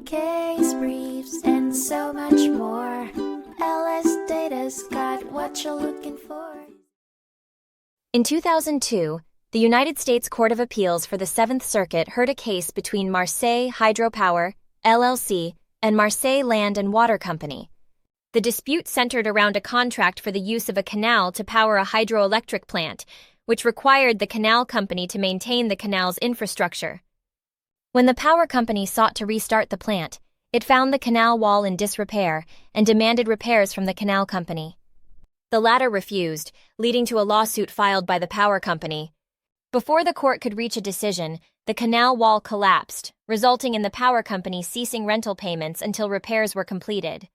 case briefs, and so much more. LSData's got what you're looking for. In 2002, the United States Court of Appeals for the Seventh Circuit heard a case between Marseilles Hydropower, LLC, and Marseille Land and Water Company. The dispute centered around a contract for the use of a canal to power a hydroelectric plant, which required the canal company to maintain the canal's infrastructure. When the power company sought to restart the plant, it found the canal wall in disrepair and demanded repairs from the canal company. The latter refused, leading to a lawsuit filed by the power company. Before the court could reach a decision, the canal wall collapsed, resulting in the power company ceasing rental payments until repairs were completed.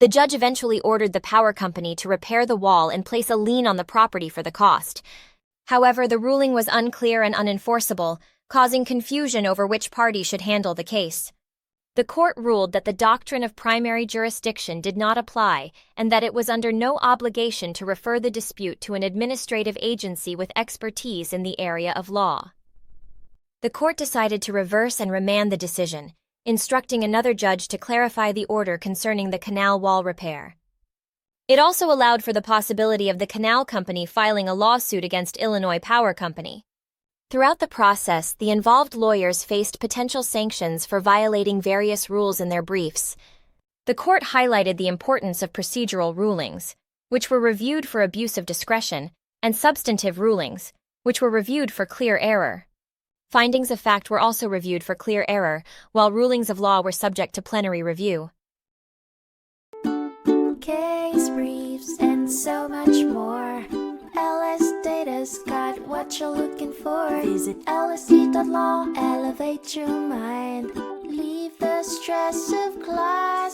The judge eventually ordered the power company to repair the wall and place a lien on the property for the cost. However, the ruling was unclear and unenforceable, causing confusion over which party should handle the case. The court ruled that the doctrine of primary jurisdiction did not apply and that it was under no obligation to refer the dispute to an administrative agency with expertise in the area of law. The court decided to reverse and remand the decision, instructing another judge to clarify the order concerning the canal wall repair. It also allowed for the possibility of the canal company filing a lawsuit against Illinois Power Company. Throughout the process, the involved lawyers faced potential sanctions for violating various rules in their briefs. The court highlighted the importance of procedural rulings, which were reviewed for abuse of discretion, and substantive rulings, which were reviewed for clear error. Findings of fact were also reviewed for clear error, while rulings of law were subject to plenary review. Case briefs, and so much more. LSData's got what you're looking for. Visit lsc.law, elevate your mind. Leave the stress of class